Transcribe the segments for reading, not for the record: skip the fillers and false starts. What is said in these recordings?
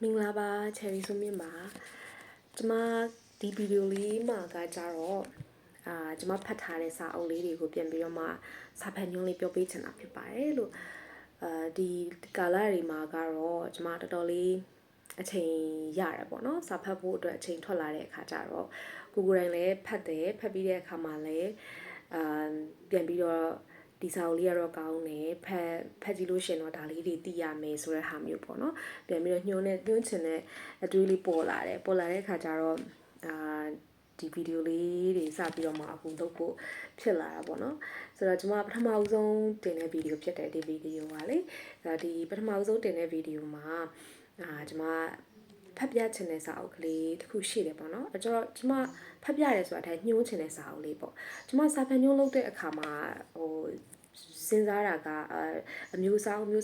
မင်္ဂလာပါချယ်ရီဆိုမြင့်ပါကျွန်မဒီဗီဒီယိုလေးမှာကကြတော့ကျွန်မဖတ်ထားတဲ့စာအုပ်လေးတွေကိုပြန်ပြီးတော့မှစာဖတ်ညွှန်းလေးပြောပေးချင်တာဖြစ်ပါတယ်လို့ဒီကာလတွေမှာကတော့ကျွန်မတော်တော်လေးအချိန်ရတယ်ပေါ့နော်စာဖတ်ဖို့အတွက်အချိန်ထွက်လာတဲ့အခါကျတော့ကိုယ်တိုင်လည်းဖတ်တယ်ဖတ်ပြီးတဲ့အခါမှာလည်းပြန်ပြီးတော့ဒီစာအုပ်လေးကတော့ကောင်းတယ်ဖတ်ကြည့်လို့ရှင်တော့ဒါလေးတွေသိရမယ်ဆိုတဲ့ဟာမျိုးပေါ့နော်ပြန်ပြီးတော့ညွှန်းချင်တဲ့အတွေးလေးပေါ်လာတဲ့အခါကျတော့ဒီဗီဒီယိုလေးတွေစပြီးတော့မှအခုလုပ်ဖို့ဖြစ်လာတာပေါ့နော်ဆိုတော့ကျွန်မပထမဦးဆုံးတင်တဲ့ဗီဒီယိုဖြစ်တဲ့ဒီဗီဒီယိုပါလေဒီပထမဦးဆုံးတင်တဲ့ဗီဒီယိုမှာကျွန်မဖတ်ပြချင်တဲ့စာအုပ်ကလေးတစ်ခုရှိတယ်ပေါ့နော်အဲ့တော့ကျွန်မဖတ်ပြရဲဆိုတာညှိုးချင်တဲ့စာအုပ်လေးပေါ့ကျွန်မစာဖတ်ညှိုးလုပ်တဲ့အခါမှာစဉ်းစားတာကအမျိုးအစားတွေ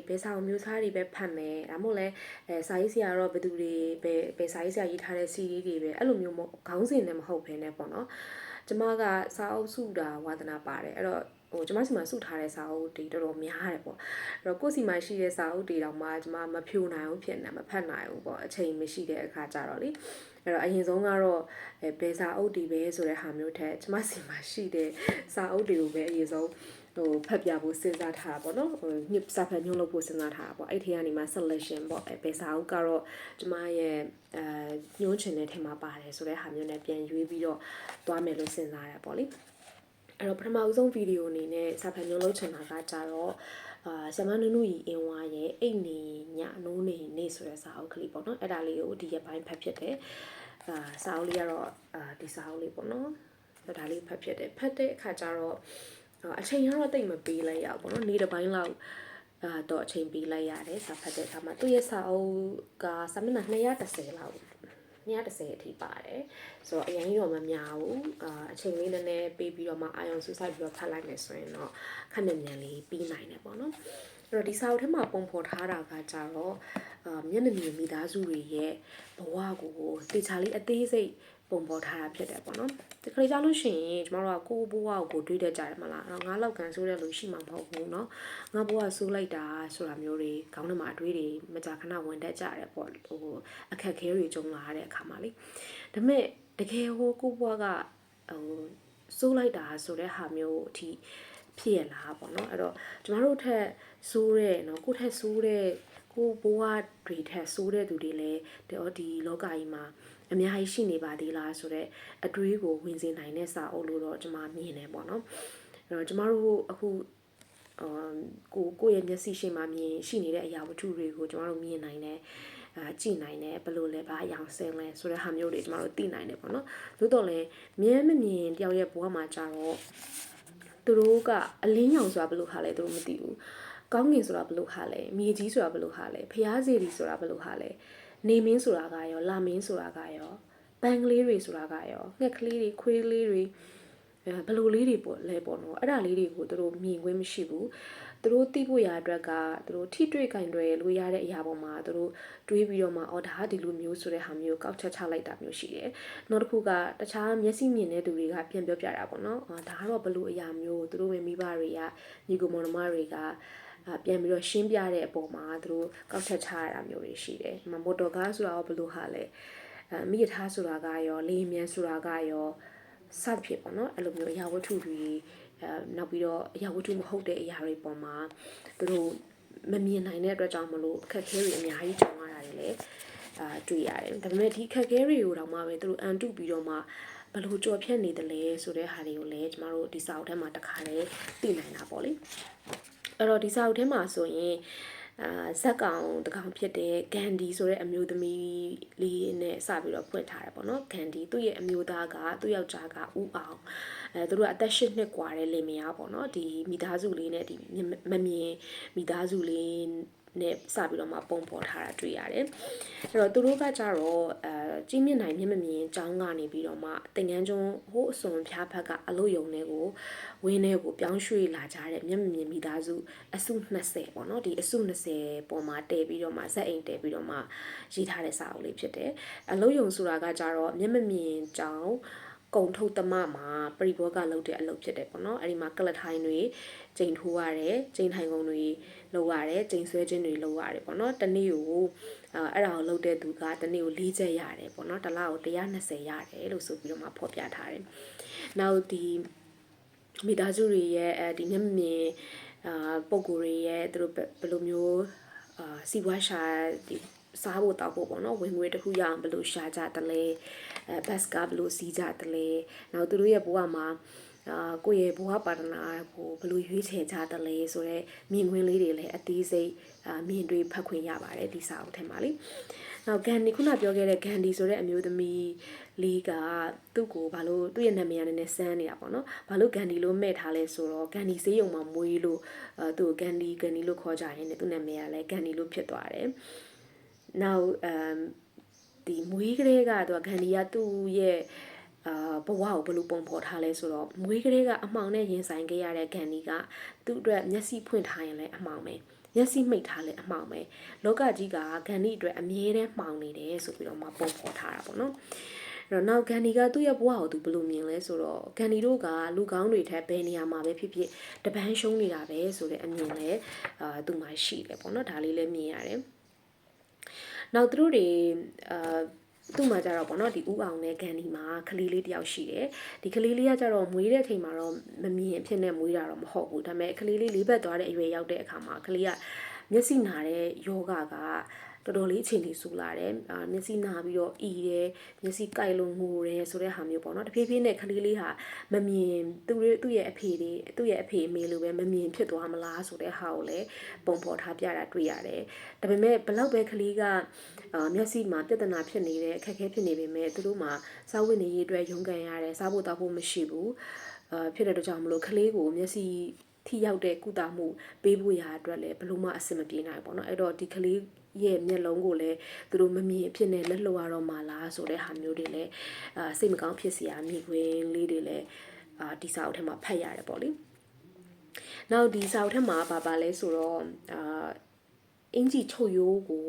ဘယ်စာအုပ်မျိုးစားတွေပဲဖတ်မယ်ဒါမှမဟုတ်လဲစာရေးဆရာတော့ဘယ်သူတွေဘယ်စာရေးဆရာရေးထားတဲ့ CD တွေပဲအဲ့လိုမျိုးခေါင်းစဉ်နဲ့မဟုတ်ဘဲနဲ့ပေါ့နော်ကျွန်မကစာအုပ်စုတာဝါသနာပါတယ်အဲ့တော့ကျွန်မစီမှာစုထားတဲ့စာအုပ်တွေတော်တော်များတယ်ပေါ့အဲ့တော့ကိုယ့်စီမှာရှိတဲ့စာအုပ်တွေတောင်မှကျွန်မမဖြိုနိုင်ဘူးဖြစ်နေမဖတ်နိုင်ဘူးပေါ့အချိန်မရှိတဲ့အခါကြတော့လေအဲ့တော့အရင်ဆုံးကတော့ဘယ်စာအုပ်တွေပဲဆိုတဲ့ဟာမျိုးထက်ကျွန်မစီမှာရှိတဲ့စာအုပ်တွေကိုပဲအရင်ဆုံးဖတ်ပြဖို့စဉ်းစားထားတာပေါ့နော်ညစ်စာဖတ်ညွှန်းလုပ်ဖို့စဉ်းစားထားတာပေါ့အဲ့ဒီကနေမှ selection ပေါ့ဘယ်စာအုပ်ကတော့ကျွန်မရဲ့ညွှန်းချင်တဲ့ထဲမှာပါတယ်ဆိုတဲ့ဟာမျိုးနဲ့ပြန်ရွေးပြီးတော့သွားမယ်လို့စဉ်းစားရပေါ့လေအဲ့တော့ပထမဦးဆုံးဗီဒီယိုအနေနဲ့စာဖတ်ညွှန်းလုပ်ချင်တာကကြတော့ဆမနုနုရီအင်းဝါရဲ့အိတ်နေညနိုးနေဆိုတဲ့စာအုပ်ကလေးပေါ့နော်အဲ့ဒါလေးကိုဒီရက်ပိုင်းဖတ်ဖြစ်တယ်စာအုပ်လေးကတော့ဒီစာအုပ်လေးပေါ့နော်ဒါလေးဖတ်ဖြစ်တယ်ဖတ်တဲ့အခါကျတော့အချိန်ကတော့တိတ်မပေးလိုက်ရဘူးပေါ့နော်နေ့တစ်ပိုင်းလောက်တော့အချိန်ပေးလိုက်ရတယ်စာဖတ်တဲ့အခါမှာသူ့ရဲ့စာအုပ်ကစာမျက်နှာ210လောက်210အထိပါတယ်ဆိုတော့အရင်တော့မများဘူးအချိန်လေးနည်းနည်းပေးပြီးတော့မှအာရုံစူးစိုက်ပြီးတော့ဖတ်လိုက်မယ်ဆိုရင်တော့ခက်မြန်လေးပြီးနိုင်တယ်ပေါ့နော်အဲ့တော့ဒီစာအုပ်ထဲမှာပုံဖော်ထားတာကကြတော့မျက်နှာမြင်မိသားစုတွေရဲ့ဘဝကိုတေချာလေးအသေးစိတ်ပုံဖော်ထားတာဖြစ်တယ်ပေါ့နော်ဒီခရီးကြလို့ရှိရင်ကျမတို့ကကိုယ့်ဘဝကိုတွေးတတ်ကြတယ်မလားငါလောက်ကန်ဆိုးတဲ့လူရှိမှမဟုတ်ဘူးเนาะငါဘဝဆိုးလိုက်တာဆိုတာမျိုးတွေခေါင်းထဲမှာအတွေးတွေမကြာခဏဝင်တတ်ကြတယ်ပေါ့အခက်ခဲတွေကြုံလာတဲ့အခါမှာလေဒါပေမဲ့တကယ်ကိုယ့်ဘဝကဆိုးလိုက်တာဆိုတဲ့ဟာမျိုးအထိဖြစ်ရလားပေါ့နော်အဲ့တော့ကျမတို့ထက်ဆိုးတဲ့เนาะကိုယ့်ထက်ဆိုးတဲ့ကိုဘဝတွေထက်ဆိုးတဲ့သူတွေလည်းဒီလောကကြီးမှာအများကြီးရှိနေပါသေးလားဆိုတော့အတွေးကိုဝင်စေနိုင်တဲ့စာအုပ်လို့တော့ကျွန်မမြင်တယ်ပေါ့နော်အဲ့တော့ကျမတို့အခုကိုယ့်ရဲ့မျက်စိရှိမှမြင်ရှိနေတဲ့အရာဝတ္ထုတွေကိုကျမတို့မြင်နိုင်တယ်ကြည့်နိုင်တယ်ဘယ်လိုလဲဘာအယောင်ဆင်းလဲဆိုတဲ့ဟာမျိုးတွေကျမတို့သိနိုင်တယ်ပေါ့နော်သို့တော်လည်းမြင်မမြင်တယောက်ရဲ့ဘဝမှာကြတော့သူတို့ကအလင်းရောင်ဆိုတာဘယ်လိုခါလဲသူတို့မသိဘူးကောင်းငင်ဆိုတာဘယ်လိုခါလဲမြေကြီးဆိုတာဘယ်လိုခါလဲဖျားစီရီဆိုတာဘယ်လိုခါလဲနေမင်းဆိုတာကရောလာမင်းဆိုတာကရောပန်းကလေးတွေဆိုတာကရောငှက်ကလေးတွေခွေးလေးတွေဘလိုလေးတွေပေါ့လဲပေါ့နော်အဲ့ဒါလေးတွေကိုသူတို့မြင်ခွင့်မရှိဘူးသူတို့သိဖို့ရအတွက်ကသူတို့ထိတွေ့ကင်တွေလို့ရတဲ့အရာပေါ်မှာသူတို့တွေးပြီးတော့မှဒါဒီလိုမျိုးဆိုတဲ့ဟာမျိုးကောက်ချက်ချလိုက်တာမျိုးရှိတယ်နောက်တစ်ခုကတခြားမျက်စိမြင်တဲ့သူတွေကပြန်ပြောပြတာပေါ့နော်ဒါကတော့ဘလို့အရာမျိုးသူတို့မိဘတွေကညီကိုမောင်နှမတွေကပြန်ပြီးတော့ရှင်းပြတဲ့အပေါ်မှာသူတို့ကောက်ချက်ချရတာမျိုးတွေရှိတယ်မော်တော်ကားဆိုတာရောဘလို့ဟာလဲမိရထားဆိုတာကရောလေမြန်ဆိုတာကရောစသဖြင့်ပေါ့နော်အဲ့လိုမျိုးအရာဝတ္ထုတွေနောက်ပြီးတော့အရာဝတ္ထုမဟုတ်တဲ့အရာတွေပေါ်မှာသူတို့မမြင်နိုင်တဲ့အတွက်ကြောင့်မလို့အခက်အခဲတွေအများကြီးကြုံရတာတွေလည်းတွေ့ရတယ်ဒါပေမဲ့ဒီအခက်အခဲတွေကိုတော့မှပဲသူတို့အန်တုပြီးတော့မှဘလို့ကြော်ဖြတ်နေတယ်လဲဆိုတဲ့ဟာတွေကိုလည်းကျမတို့ဒီစာအုပ်ထဲမှာတစ်ခါလေးသိနိုင်တာပေါ့လေအဲ့တော့ဒီစာအုပ်ထဲမှာဆိုရင်ဇက်ကောင်တကောင်ဖြစ်တဲ့ဂန်ဒီဆိုတဲ့အမျိုးသမီးလေးနဲ့စပြီးတော့ဖွင့်ထားတယ်ပေါ့နော်ဂန်ဒီသူ့ရဲ့အမျိုးသားကသူ့ယောက်ျားကဦးအောင်သူတို့ကအသက်8နှစ်กว่าတဲ့လင်မယားပေါ့နော်ဒီမိသားစုလေးနဲ့ဒီမမြင်မိသားစုလေးနဲ့စပြီးတော့မှပုံပေါ်ထားတာတွေ့ရတယ်အဲ့တော့သူတို့ကကြတော့ကြီးမြင့်နိုင်မျက်မမြင်ចောင်းကနေပြီးတော့မှတင်ငန်းကျွန်းဟိုးအစွန်ဖျားဖက်ကအလို့ယုံတွေကိုဝင်းထဲကိုပြောင်းရွှေ့လာကြတဲ့မျက်မမြင်မိသားစုအစု20ပေါ့နော်ဒီအစု20ပေါ်မှာတည်ပြီးတော့မှဇက်အိမ်တည်ပြီးတော့မှရေးထားတဲ့စာအုပ်လေးဖြစ်တယ်အလို့ယုံဆိုတာကကြတော့မျက်မမြင်ចောင်း ကုံထုတ်သမမှာပရိဘောကလုပ်တဲ့အလုပ်ဖြစ်တယ်ပေါ့နော်အဲ့ဒီမှာကလထိုင်းတွေချိန်ထိုးရတယ်ချိန်ထိုင်ကုန်တွေလုပ်ရတယ်ချိန်ဆွဲခြင်းတွေလုပ်ရတယ်ပေါ့နော်တနေ့ကိုအဲ့ဒါကိုလုပ်တဲ့သူကတနေ့ကို၄ချက်ရတယ်ပေါ့နော်တစ်လကို120ရတယ်လို့ဆိုပြီးတော့မှဖော်ပြထားတယ်နောက်ဒီမိသားစုတွေရဲ့ဒီမျက်မြင်ပုံကိုယ်တွေရဲ့သူတို့ဘယ်လိုမျိုးစီးပွားရှာဒီစားဖို့တောက်ဖို့ပေါ့နော်ဝင်ငွေတစ်ခုရအောင်ဘယ်လိုရှာကြတလဲဘတ်ကဘယ်လိုစီးကြတလဲနောက်သူတို့ရဲ့ဘဝမှာကိုယ့်ရဲ့ဘဝပါတနာကိုဘယ်လိုရွေးချယ်ကြတလဲဆိုတော့မြင်ကွင်းလေးတွေလည်းအသေးစိတ်မြင်တွေ့ဖတ်ခွင့်ရပါတယ်ဒီစာအုပ်ထဲမှာလေနောက်ဂန်ဒီခုနပြောခဲ့တဲ့ဂန်ဒီဆိုတဲ့အမျိုးသမီးလေးကသူ့ကိုဘာလို့သူ့ရဲ့နာမည်ကလည်းစမ်းနေတာပေါ့နော်ဘာလို့ဂန်ဒီလို့မဲ့ထားလဲဆိုတော့ဂန်ဒီဆေးရုံမှာမွေးလို့သူ့ကိုဂန်ဒီလို့ခေါ်ကြရင်သူ့နာမည်ကလည်းဂန်ဒီလို့ဖြစ်သွားတယ်နောက်ဒီမွေးကလေးကသူကဂန်ဒီကသူ့ရဲ့ဘဝကိုဘယ်လိုပုံဖော်ထားလဲဆိုတော့မွေးကလေးကအမှောင်နဲ့ရင်ဆိုင်ခဲ့ရတဲ့ဂန်ဒီကသူ့အတွက်မျက်စိဖွင့်ထားရင်လည်းအမှောင်ပဲမျက်စိမိတ်ထားလဲအမှောင်ပဲလောကကြီးကဂန်ဒီအတွက်အမြဲတမ်းမှောင်နေတယ်ဆိုပြီးတော့မှပုံဖော်ထားတာပေါ့နော်အဲ့တော့နောက်ဂန်ဒီကသူ့ရဲ့ဘဝကိုသူဘယ်လိုမြင်လဲဆိုတော့ဂန်ဒီတို့ကလူကောင်းတွေထက်ဘယ်နေရာမှာပဲဖြစ်ဖြစ်တပန်းရှုံးနေတာပဲဆိုတဲ့အမြင်လဲသူမှရှိတယ်ပေါ့နော်ဒါလေးလည်းမြင်ရတယ်နောက်သူတို့တွေသူ့မှာကြတော့ပေါ့နော်ဒီဥအောင်နဲ့ဂန်ဒီမှာကလေးလေးတယောက်ရှိတယ်ဒီကလေးလေးကကြတော့မွေးတဲ့အချိန်မှာတော့မမြင်အဖြစ်နဲ့မွေးတာတော့မဟုတ်ဘူးဒါပေမဲ့ကလေးလေးလေးဘက်သွားတဲ့အရွယ်ရောက်တဲ့အခါမှာကလေးကမျက်စိနာတဲ့ယောဂကတော်တော်လေးအချိန်လေးဆူလာတယ်မျက်စိနာပြီးတော့အီတယ်မျက်စိကိုက်လို့ငိုတယ်ဆိုတဲ့ဟာမျိုးပေါ့နော်တဖြည်းဖြည်းနဲ့ကလေးလေးဟာမမြင်သူ့ရဲ့အဖေတွေသူ့ရဲ့အဖေအမေလိုပဲမမြင်ဖြစ်သွားမလားဆိုတဲ့ဟာကိုလည်းပုံဖော်ထားပြတာတွေ့ရတယ်ဒါပေမဲ့ဘလောက်ပဲကလေးကမျက်စိမှာပြဿနာဖြစ်နေတဲ့အခက်အခဲဖြစ်နေပေမဲ့သူတို့မှာစားဝတ်နေရေးအတွက်ရုန်းကန်ရတယ်စားဖို့တောက်ဖို့မရှိဘူးဖြစ်တဲ့အတွက်ကြောင့်မလို့ကလေးကိုမျက်စိထိရောက်တဲ့ကုသမှုပေးဖို့ရာအတွက်လည်းဘလို့မှအဆင်မပြေနိုင်ဘူးပေါ့နော်အဲ့တော့ဒီကလေးရဲ့မျက်လုံးကိုလည်းသူတို့မမြင်အဖြစ်နဲ့လက်လွှတ်ရတော့မှလားဆိုတဲ့ဟာမျိုးတွေလည်းစိတ်မကောင်းဖြစ်စရာမြင်ကွင်းလေးတွေလည်းဒီစာအုပ်ထဲမှာဖတ်ရတယ်ပေါ့လေနောက်ဒီစာအုပ်ထဲမှာပါလဲဆိုတော့အင်ဂျီချုပ်ရိုးကို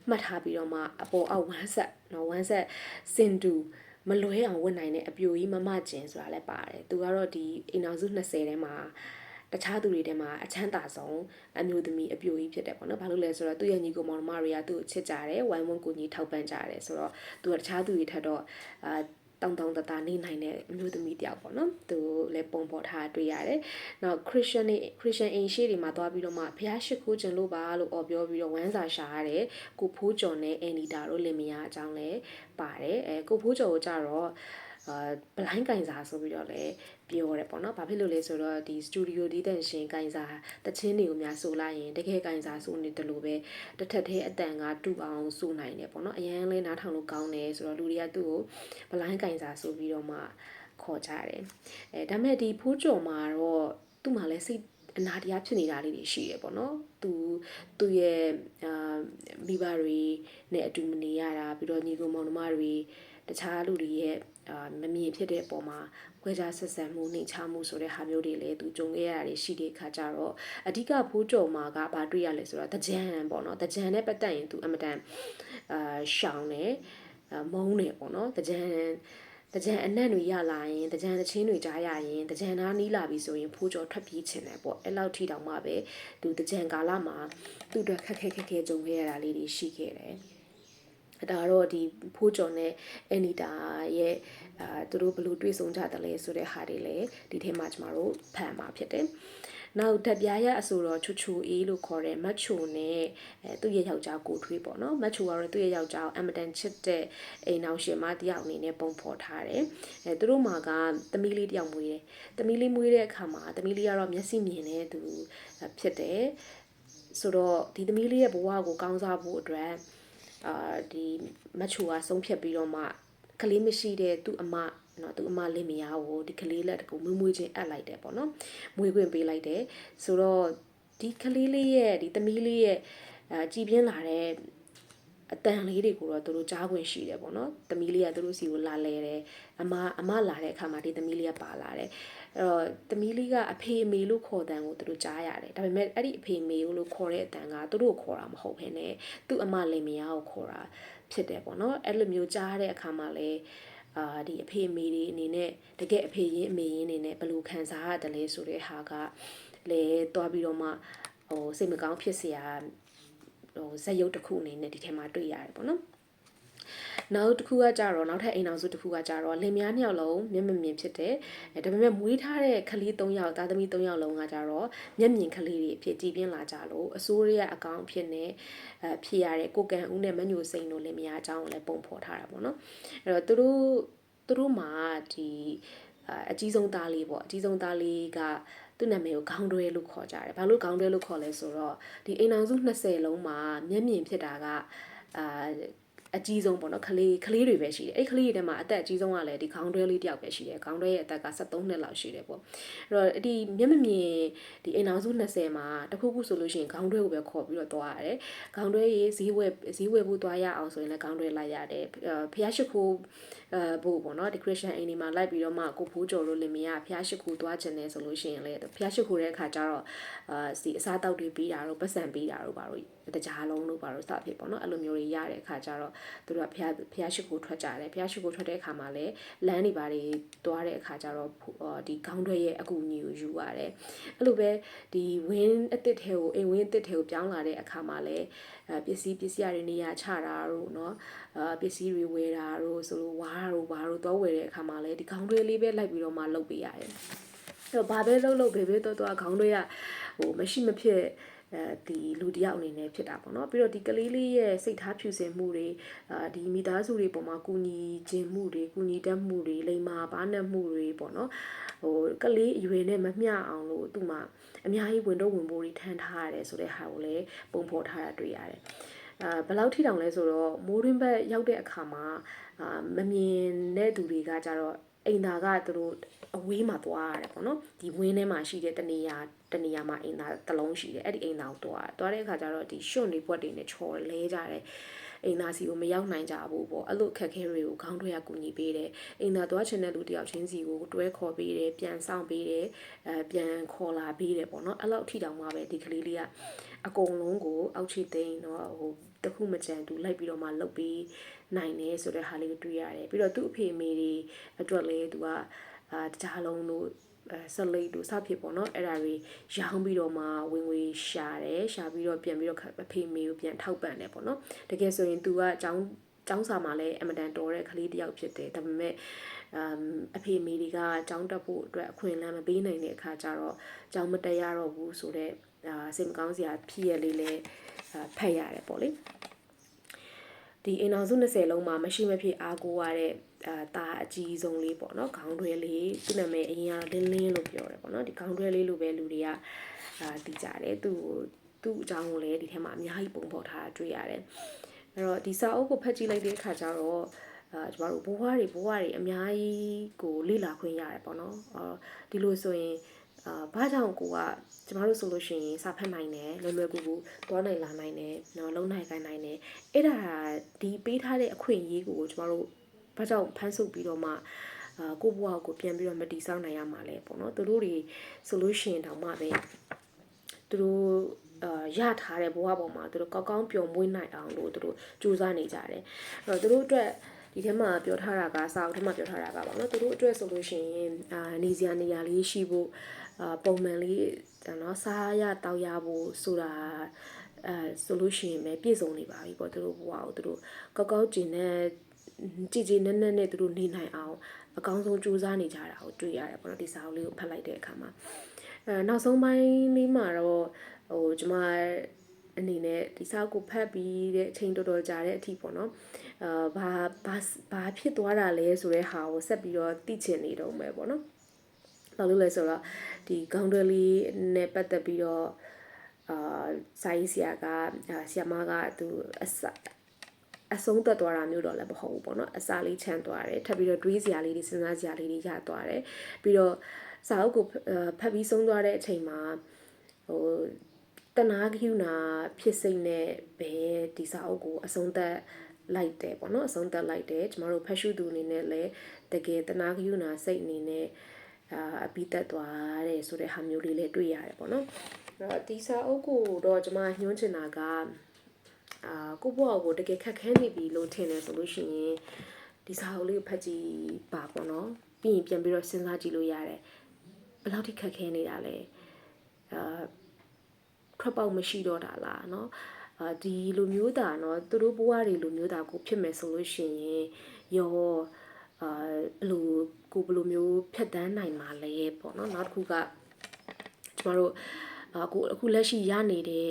မှတ်ထားပြီးတော့မှအပေါ်အောက်ဝမ်းဆက်နော်ဝမ်းဆက်စင်တူမလွဲအောင်ဝတ်နိုင်တဲ့အပြိုကြီးမမကျင်ဆိုတာလည်းပါတယ်သူကတော့ဒီအိမ်အောင်စု20ထဲမှာတခြားသူတွေထဲမှာအချမ်းသာဆုံးအမျိုးသမီးအပြိုကြီးဖြစ်တယ်ပေါ့နော်ဘာလို့လဲဆိုတော့သူ့ရဲ့ညီကိုမောင်နှမတွေကသူ့ကိုချစ်ကြတယ်ဝိုင်းဝန်းကူညီထောက်ပံ့ကြတယ်ဆိုတော့သူကတခြားသူတွေထက်တော့တောင်းတနေနိုင်တဲ့အမျိုးသမီးတယောက်ပေါ့နော်သူလည်းပုံဖော်ထားတွေ့ရတယ်နောက်ခရစ်ယာန်အိမ်ရှိတွေမှာသွားပြီးတော့မှဘုရားရှိခိုးခြင်းလို့ပါလို့ပြောပြီးတော့ဝမ်းစာရှာရတယ်ကိုဖိုးကျော်နဲ့အန်နီတာတို့လင်မယားအကြောင်းလည်းပါတယ်ကိုဖိုးကျော်ကိုကြတော့ဘလိုင်းကင်စာဆိုပြီးတော့လည်းပြောရဲပေါ့နော်ဘာဖြစ်လို့လဲဆိုတော့ဒီစတူဒီယိုဒီတန်ရှင်ကင်စာတချင်းတွေကိုများဆိုလိုက်ရင်တကယ်ကင်စာဆိုနေတယ်လို့ပဲတစ်ထက်သေးအတန်ကတူအောင်ဆိုနိုင်တယ်ပေါ့နော်အရန်လဲနားထောင်လို့ကောင်းတယ်ဆိုတော့လူတွေကသူ့ကိုဘလိုင်းကင်စာဆိုပြီးတော့မှခေါ်ကြတယ်ဒါပေမဲ့ဒီဖိုးကျော်မှာတော့သူ့မှာလည်းစိတ်အနာတရားဖြစ်နေတာလေးတွေရှိရပေါ့နော်သူ့ရဲ့မိဘတွေနဲ့အတူမနေရတာပြီးတော့ညီကိုမောင်နှမတွေတခြားလူတွေရဲ့မမြင်ဖြစ်တဲ့အပေါ်မှာခွဲခြားဆက်ဆံမှုနှိမ်ချမှုဆိုတဲ့ဟာမျိုးတွေလည်းသူကြုံခဲ့ရတာတွေရှိတဲ့အခါကျတော့အဓိကဖိုးကျော်မှာကဘာတွေ့ရလဲဆိုတော့တကြံပေါ့နော်တကြံနဲ့ပတ်သက်ရင်သူအမတန်ရှောင်းတယ်မုန်းတယ်ပေါ့နော်တကြံအနံ့တွေရလာရင်တကြံတချင်းတွေကြားရရင်တကြံနားနီးလာပြီဆိုရင်ဖိုးကျော်ထွက်ပြေးချင်တယ်ပေါ့အဲ့လောက်ထိတောင်မှပဲသူတကြံကာလမှာသူ့အတွက်ခက်ခဲကြုံခဲ့ရတာလေးတွေရှိခဲ့တယ်ဒါတော့ဒီဖိုးကျော်နဲ့အန်နီတာရဲ့သူတို့ဘယ်လိုတွေ့ဆုံကြတယ်လဲဆိုတဲ့ဟာတွေလည်းဒီထဲမှာကျမတို့ဖတ်မှာဖြစ်တယ်။နောက်ဓာတ်ပြားရအဆိုတော့ချူချူအေးလို့ခေါ်တဲ့မတ်ချိုနဲ့သူ့ရဲ့ယောက်ျားကိုထွေးပေါ့နော်။မတ်ချိုကတော့သူ့ရဲ့ယောက်ျားကိုအမတန်ချစ်တဲ့အိမ်အောင်ရှင်မတယောက်အနေနဲ့ပုံဖော်ထားတယ်။သူတို့မှာကသမီးလေးတယောက်မွေးတယ်။သမီးလေးမွေးတဲ့အခါမှာသမီးလေးကတော့မျက်စိမြင်တဲ့သူဖြစ်တယ်။ဆိုတော့ဒီသမီးလေးရဲ့ဘဝကိုကောင်းစားဖို့အတွက်ဒီမတ်ချိုကဆုံးဖြတ်ပြီးတော့မှကလေးမရှိတဲ့သူ့အမနော်သူ့အမလင်မယားကိုဒီကလေးလက်တကူမွေးချင်းအပ်လိုက်တယ်ပေါ့နော်မွေးခွင့်ပေးလိုက်တယ်ဆိုတော့ဒီကလေးလေးရဲ့ဒီသမီးလေးရဲ့ကြည်ပြင်းလာတဲ့အတန်လေးတွေကိုတော့သူတို့ကြားခွင့်ရှိတယ်ပေါ့နော်သမီးလေးကသူတို့စီကိုလာလဲတယ်အမလာတဲ့အခါမှာဒီသမီးလေးကပါလာတယ်အဲ့တော့သမီးလေးကအဖေအမေလို့ခေါ်တဲ့ကိုသူတို့ကြားရတယ်ဒါပေမဲ့အဲ့ဒီအဖေအမေလို့ခေါ်တဲ့အတန်ကသူတို့ခေါ်တာမဟုတ်ဘဲနဲ့သူ့အမလင်မယားကိုခေါ်တာဖြစ်တယ်ပေါ့နော်အဲ့လိုမျိုးကြားတဲ့အခါမှာလဲ ဒီအဖေအမေတွေအနေနဲ့တကယ်အဖေရင်းအမေရင်းအနေနဲ့ဘယ်လိုခံစားရတယ်လဲဆိုတဲ့ဟာကလဲတွားပြီးတော့မှစိတ်မကောင်းဖြစ်เสียဇက်ရုပ်တစ်ခုအနေနဲ့ဒီထဲမှာတွေ့ရတယ်ပေါ့နော်နောက်တစ်ခုကကြတော့နောက်ထပ်အိမ်အောင်စုတစ်ခုကကြတော့လင်မယား2ယောက်လုံးမျက်မမြင်ဖြစ်တယ်ဒါပေမဲ့မွေးထားတဲ့ကလေး3ယောက်သားသမီး3ယောက်လုံးကကြတော့မျက်မြင်ကလေးတွေအဖြစ်ကြည်ပြင်းလာကြလို့အစိုးရအကောင်အဖြစ်နဲ့ဖြစ်ရတဲ့ကိုကန်ဦးနဲ့မညိုစိန်တို့လင်မယားအကြောင်းကိုလည်းပုံဖော်ထားတာပေါ့နော်အဲ့တော့သူတို့မှာဒီအကြီးဆုံးသားလေးပေါ့အကြီးဆုံးသားလေးကသူ့နာမည်ကိုခေါင်းတွဲလို့ခေါ်ကြတယ်ဘာလို့ခေါင်းတွဲလို့ခေါ်လဲဆိုတော့ဒီအိမ်အောင်စု20လုံးမှာမျက်မြင်ဖြစ်တာကအကြီးဆုံးပေါ့နော်ကလေးတွေပဲရှိတယ်အဲ့ကလေးတွေထဲမှာအသက်အကြီးဆုံးကလည်းဒီခေါင်းတွဲလေးတယောက်ပဲရှိတယ်ခေါင်းတွဲရဲ့အသက်က73နှစ်လောက်ရှိတယ်ပေါ့အဲ့တော့ဒီမျက်မမြင်ဒီအိမ်အောင်စု20မှာတခုခုဆိုလို့ရှိရင်ခေါင်းတွဲကိုပဲခေါ်ပြီးတော့သွားရတယ်ခေါင်းတွဲရေးဈေးဝယ်ဖို့သွားရအောင်ဆိုရင်လည်းခေါင်းတွဲလိုက်ရတယ်ဖျားရှိခိုးဘို့ပေါ့နော်ဒီခရစ်ယာန်အိမ်ဒီမှာလိုက်ပြီးတော့မှကိုဖိုးကျော်တို့လင်မယားဖျားရှိခိုးသွားခြင်းနဲ့ဆိုလို့ရှိရင်လည်းဖျားရှိခိုးတဲ့အခါကျတော့ဒီအစားတောက်တွေပြီးတာတို့ပတ်စံပြီးတာတို့ဘာလို့တကြားလုံးတို့ဘာလို့စဖြစ်ပေါ့နော်အဲ့လိုမျိုးတွေရတဲ့အခါကျတော့သူတို့ကဖျားရှိခိုးထွက်ကြတယ်ဖျားရှိခိုးထွက်တဲ့အခါမှာလည်းလမ်းတွေဘာတွေတွားတဲ့အခါကျတော့ဒီခေါင်းတွဲရဲ့အကူအညီကိုယူရတယ်အဲ့လိုပဲဒီဝင်းအစ်စ်ထဲကိုအိမ်ဝင်းအစ်စ်ထဲကိုပြောင်းလာတဲ့အခါမှာလည်းပစ္စည်းရတွေနေရာချတာတို့เนาะပစ္စည်းတွေဝယ်တာတို့ဆိုလို့ဝါတို့ဘာတို့တော့ဝယ်တဲ့အခါမှာလည်းဒီခေါင်းတွဲလေးပဲလိုက်ပြီးတော့မှလုပ်ပေးရတယ်အဲ့တော့ဘာပဲလုပ်ဘေးတော့ခေါင်းတွဲကမရှိမဖြစ်ဒီလူတယောက်အနေနဲ့ဖြစ်တာပေါ့နော်ပြီးတော့ဒီကလေးလေးရဲ့စိတ်ထားဖြူစင်မှုတွေဒီမိသားစုတွေပေါ်မှာကူညီခြင်းမှုတွေကူညီတတ်မှုတွေလိမ္မာပါးနပ်မှုတွေပေါ့နော်ကလေးအရွယ်နဲ့မမျှအောင်လို့သူ့မှာအများကြီးဝင်ပိုးတွေထမ်းထားရတယ်ဆိုတဲ့ဟာကိုလည်းပုံဖော်ထားတာတွေ့ရတယ်ဘယ်လောက်ထိတောင်လဲဆိုတော့မိုးရင်းဘက်ရောက်တဲ့အခါမှာမမြင်တဲ့သူတွေကကြတော့အိမ်သာကသူတို့အဝေးမှာသွားရတယ်ပေါ့နော်ဒီဝင်းထဲမှာရှိတဲ့တနေရာမှာအိမ်သာတစ်လုံးရှိတယ်အဲ့ဒီအိမ်သာကိုသွားတဲ့အခါကျတော့ဒီရွှွန့်တွေပွက်တွေနဲ့ချော်လဲကြတယ်အိမ်သာစီကိုမရောက်နိုင်ကြဘူးပေါ့အဲ့လိုခက်ခဲတွေကိုခေါင်းတွဲကကူညီပေးတယ်အိမ်သာသွားချင်တဲ့လူတယောက်ချင်းစီကိုတွဲခေါ်ပေးတယ်ပြန်ဆောင်ပေးတယ်ပြန်ခေါ်လာပေးတယ်ပေါ့နော်အဲ့လောက်ထိတောင်မှပဲဒီကလေးလေးကအကုန်လုံးကိုအောက်ချီသိန်းတော့တခုမကြံသူလိုက်ပြီးတော့မှလုပ်ပြီးနိုင်တယ်ဆိုတဲ့ဟာလေးကိုတွေ့ရတယ်ပြီးတော့သူ့အဖေအမေတွေအတွက်လည်းသူကတကြားလုံးတို့ဆက်လိတ်တို့စဖြစ်ပေါ့နော်အဲ့ဒါတွေရောင်းပြီးတော့မှဝင်ငွေရှာပြီးတော့ပြန်ပြီးတော့အဖေမေကိုပြန်ထောက်ပံ့တယ်ပေါ့နော်တကယ်ဆိုရင် तू ကအကျောင်းစာမှာလည်းအမတန်တော်တဲ့ကလေးတစ်ယောက်ဖြစ်တယ်ဒါပေမဲ့အဖေမေတွေကကျောင်းတက်ဖို့အတွက်အခွင့်အလမ်းမပေးနိုင်တဲ့အခါကျတော့ကျောင်းမတက်ရတော့ဘူးဆိုတော့စိတ်မကောင်းစရာဖြစ်ရလေးလဲဖတ်ရတယ်ပေါ့လေဒီအိမ်အောင်စု20လုံးမှာမရှိမဖြစ်အားကိုးရတဲ့တာအကြီးဆုံးလေးပေါ့နော်ခေါင်းတွဲလေးသူ့နာမည်အရင်ကလင်းလို့ပြောတယ်ပေါ့နော်ဒီခေါင်းတွဲလေးလိုပဲလူတွေကသိကြတယ်သူ့အကြောင်းကိုလည်းဒီထဲမှာအများကြီးပုံဖော်ထားတာတွေ့ရတယ်အဲ့တော့ဒီစာအုပ်ကိုဖတ်ကြည့်လိုက်တဲ့အခါကျတော့ကျမတို့ဘဝတွေအများကြီးကိုလေ့လာခွင့်ရတယ်ပေါ့နော်ဒီလိုဆိုရင်ဘာကြောင့်ကိုကကျမတို့ဆိုလို့ရှိရင်စာဖတ်နိုင်တယ်လွယ်ကူသွားနိုင်လာနိုင်တယ်နော်လုံနိုင်ခိုင်းနိုင်တယ်အဲ့ဒါဒီပေးထားတဲ့အခွင့်အရေးကိုကျမတို့ဘာကြောင့်ဖန်ဆုပ်ပြီးတော့မှကိုဘွားကိုပြန်ပြီးတော့မတီးဆောင်နိုင်ရမှာလဲပေါ့နော်သူတို့တွေဆိုလို့ရှိရင်တောင်မှပဲသူတို့ရထားတဲ့ဘဝပေါ်မှာသူတို့ကောင်းပျော်မွေးနိုင်အောင်လို့သူတို့ကြိုးစားနေကြတယ်အဲ့တော့သူတို့အတွက်ဒီထဲမှာပြောထားတာကစာအုပ်ထဲမှာပြောထားတာကပေါ့နော်သူတို့အတွက်ဆိုလို့ရှိရင်နေစရာနေရာလေးရှိဖို့ပုံမှန်လေးနော်စားရတောက်ရဖို့ဆိုတာဆိုလို့ရှိရင်ပဲပြည့်စုံနေပါပြီပေါ့သူတို့ဘဝကိုသူတို့ကောက်ကျင်တဲ့ကြည်နက်နဲ့သူတို့နေနိုင်အောင်အကောင်းဆုံးကြိုးစားနေကြတာကိုတွေ့ရတယ်ပေါ့နော်ဒီစာအုပ်လေးကိုဖတ်လိုက်တဲ့အခါမှာနောက်ဆုံးပိုင်းလေးမှာတော့ကျမအနေနဲ့ဒီစာအုပ်ကိုဖတ်ပြီးတဲ့အချိန်တော်တော်ကြာတဲ့အထိပေါ့နော်ဘာဖြစ်သွားတာလဲဆိုတဲ့ဟာကိုဆက်ပြီးတော့သိချင်နေတော့မယ်ပေါ့နော်ဘာလို့လဲဆိုတော့ဒီခေါင်းတွဲလေးနဲ့ပတ်သက်ပြီးတော့စာရေးဆရာကဆရာမကသူအဆုံးသက်သွားတာမျိုးတော့လည်းမဟုတ်ဘူးပေါ့နော်အစာလေးချမ်းသွားတယ်ထပ်ပြီးတော့တွေးစရာလေးတွေစဉ်းစားစရာလေးတွေရသွားတယ်ပြီးတော့စာအုပ်ကိုဖတ်ပြီးဆုံးသွားတဲ့အချိန်မှာတနာကယူနာဖြစ်စိတ်နဲ့ပဲဒီစာအုပ်ကိုအဆုံးသက်လိုက်တယ်ပေါ့နော်အဆုံးသက်လိုက်တယ်ကျမတို့ဖတ်ရှုသူအနေနဲ့လည်းတကယ်တနာကယူနာစိတ်အနေနဲ့အပြီးသက်သွားတယ်ဆိုတဲ့ဟာမျိုးလေးလည်းတွေ့ရတယ်ပေါ့နော်ဒီစာအုပ်ကိုတော့ကျမညွှန်းချင်တာကကိုဘွားကိုတကယ်ခက်ခဲနေပြီလို့ထင်တယ်ဆိုလို့ရှိရင် ဒီစာအုပ်လေးကိုဖတ်ကြည့်ပါပေါ့နော်ပြီးရင်ပြန်ပြီးတော့စဉ်းစားကြည့်လို့ရတယ်ဘယ်လောက်ထိခက်ခဲနေတာလဲထွက်ပေါက်မရှိတော့တာလားเนาะဒီလိုမျိုးတာเนาะသူတို့ဘဝတွေလိုမျိုးတာကိုဖြစ်မယ်ဆိုလို့ရှိရင်ရောဘယ်လိုမျိုးဖြတ်တန်းနိုင်မှာလဲပေါ့เนาะနောက်တစ်ခုကကျမတို့အခုလက်ရှိရောက်နေတဲ့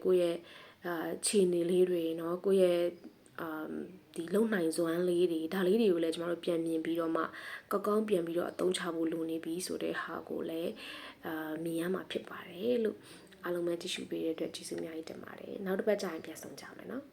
ကိုယ့်ရဲ့ခြေနေလေးတွေเนาะကိုယ့်ရဲ့ဒီလုံနိုင်စွမ်းလေးတွေဒါလေးတွေကိုလည်းကျမတို့ပြန်မြင်ပြီးတော့မှကောင်းပြန်ပြီးတော့အသုံးချဖို့လိုနေပြီဆိုတဲ့ဟာကိုလည်းမြင်ရမှာဖြစ်ပါတယ်လို့အားလုံးပဲကြည့်ရှုပေးတဲ့အတွက်ကျေးဇူးအများကြီးတင်ပါတယ်နောက်တစ်ပတ်ကျရင်ပြန်ဆုံကြမယ်နော်